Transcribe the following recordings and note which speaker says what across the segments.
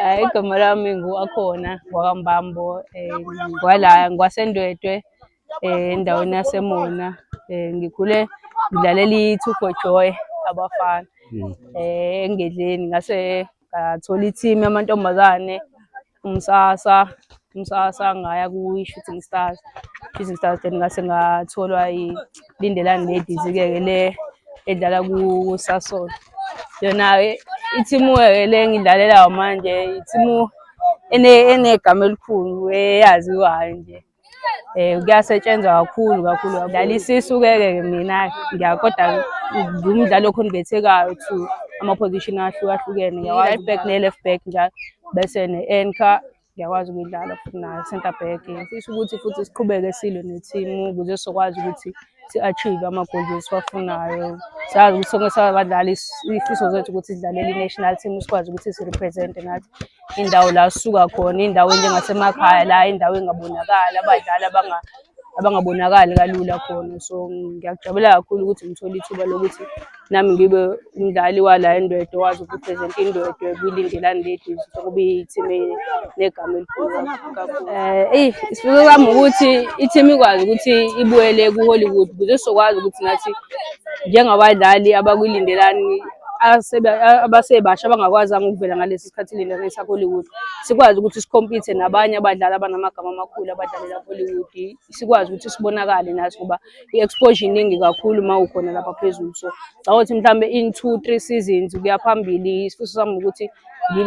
Speaker 1: Igama lami ngu-Akhona wakwaMbambo, ngwaseNdwedwe, endaweni yaseMona. Ngikhule ngidlalela i-Two for Joy abafana. Engedleni ngase ngathola i-team yamantombazane, uMsasa ngaya ku-Shooting Stars. Shooting Stars then ngase ngatholwa iLindelani Ladies-ke le edlala ku-Sasol. Yona-ke ithimu-ke le engidlalelayo manje, ithimu enegama elikhulu eyaziwayo nje. Kuyasetshenzwa kakhulu. Ngidlala isisu-ke mina kodwa ngumdlali okhonivethekayo to ama-position ahlukahlukene. Right back ne-left back njalo. Bese ne-anchor ngiyakwazi ukuyidlala futhi nayo, centre back. Ngifisa ukuthi futhi siqhubeke silwe nethimu ukuze sizokwazi ukuthi si-achieve ama-goals esiwafunayo. Sazi ukuthi sonke sabadlali izifiso zethu ukuthi sidlalele i-national team, sikwazi ukuthi si-represent-e nathi indawo la sisuka khona, indawo enjengasemakhaya la, indawo engabonakali, abadlali abangabonakali kalula khona. So ngiyakujabulela kakhulu ukuthi ngithole ithuba lokuthi nami ngibe umdlali wala eNdwedwe owazi ukurepresent-a iNdwedwe kwiLindelani Ladies, kube yithimu negama elikhulu kakhulu. Isifiso sami ukuthi ithimu ikwazi ukuthi ibuyele ku-Hollywood ukuze sizokwazi ukuthi nathi njengabadlali abakwiLindelani abasebasha abangakwazanga ukuvela ngalesi sikhathi iLindelani isa-Hollywood, sikwazi ukuthi sikhompithe nabanye abadlali abanamagama amakhulu abadlalela Hollywood. Sikwazi ukuthi sibonakale nathi ngoba i-exposure iningi kakhulu uma ukhona lapha phezulu. So ngicabanga ukuthi mhlambe in 2-3 seasons ukuya phambili, isifiso sami ukuthi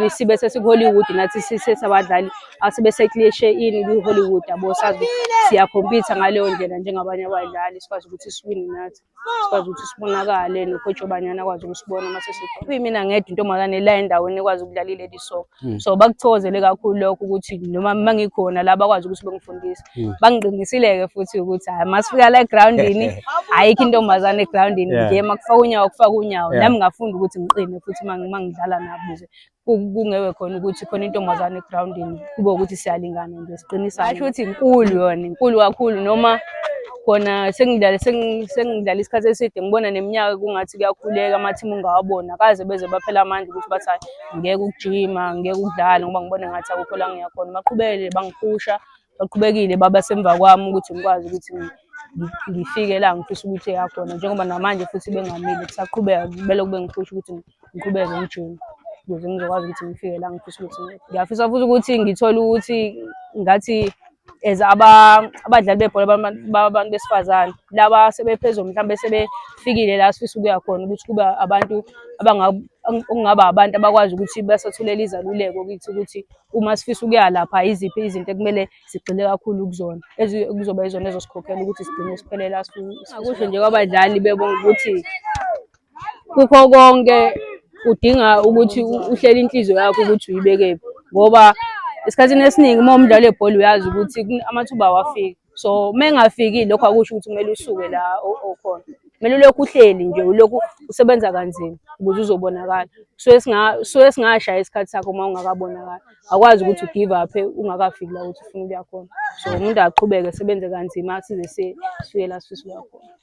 Speaker 1: sibe sesiku-Hollywood nathi sisabadlali asebe seclishe in ku-Hollywood yabo, sazi ukuthi siyakhompitha ngaleyo ndlela njengabanye abadlali, sikwazi ukuthi siwine nathi, sikwazi ukuthi sibonakale no-Coach Obanyana akwazi ukusibona uma sesikhona. Kuyimina ngedwa intombazane la endaweni ekwazi ukudlala i-ladies soccer. So bakuthokozele kakhulu lokho ukuthi noma mangikhona la bakwazi ukuthi bengifundise. Bangiqinisile-ke futhi ukuthi hhayi masifika la egrawundini ayikho intombazane egrawundini nje makufaka unyawo kufaka unyawo. Nami ngafunda ukuthi ngiqine futhi mangidlala nabo ukuze kungeke khona ukuthi khona intombazane egrawundini kube ukuthi siyalingana nje siqinisane. Ngasho ukuthi inkulu yona, inkulu kakhulu noma khona sengidlala isikhathi eside ngibona neminyaka kungathi kuyakhuleka amathimu ungawabona akaze beze baphela amandla ukuthi bathi hayi ngeke ukujima, ngeke ukudlala ngoba ngibona ngathi akukho la ngiyakhona. Baqhubekile bangiphusha, baqhubekile baba semva kwami ukuthi ngikwazi ukuthi ngifike la ngifisa ukuthi yakhona, njengoba namanje futhi bengamile kusaqhubeka belokhu bengiphusha ukuthi ngiqhubeke ngijime ukuze ngizokwazi ukuthi ngifike la ngifisa ukuthi. Ngiyafisa futhi ukuthi ngithole ukuthi ngathi as abadlali bebhola babantu besifazane laba sebephezulu mhlawumbe sebefikile la sifisa ukuya khona, ukuthi kube abantu okungaba abantu abakwazi ukuthi basathulela izaluleko kithi ukuthi uma sifisa ukuya lapha yiziphi izinto ekumele sigxile kakhulu kuzona okuzoba yizona ezosikhokhela ukuthi sigcine siphele la sifisa. Akusho nje kwabadlali bebonke ukuthi kukho konke udinga ukuthi uhlele inhliziyo yakho ukuthi uyibekephi, ngoba esikhathini esiningi uma umdlali webhola uyazi ukuthi amathuba awafiki. So uma engafiki lokho akusho ukuthi kumele usuke la okhona, kumele ulokhu uhleli nje, ulokhu usebenza kanzima ukuze uzobonakala. Suke singashaya isikhathi sakho uma ungakabonakali, akwazi ukuthi u-give up-e ungakafiki la ukuthi ufuna ukuya khona. So umuntu aqhubeke asebenze kanzima size sifike la sifisa ukuya khona.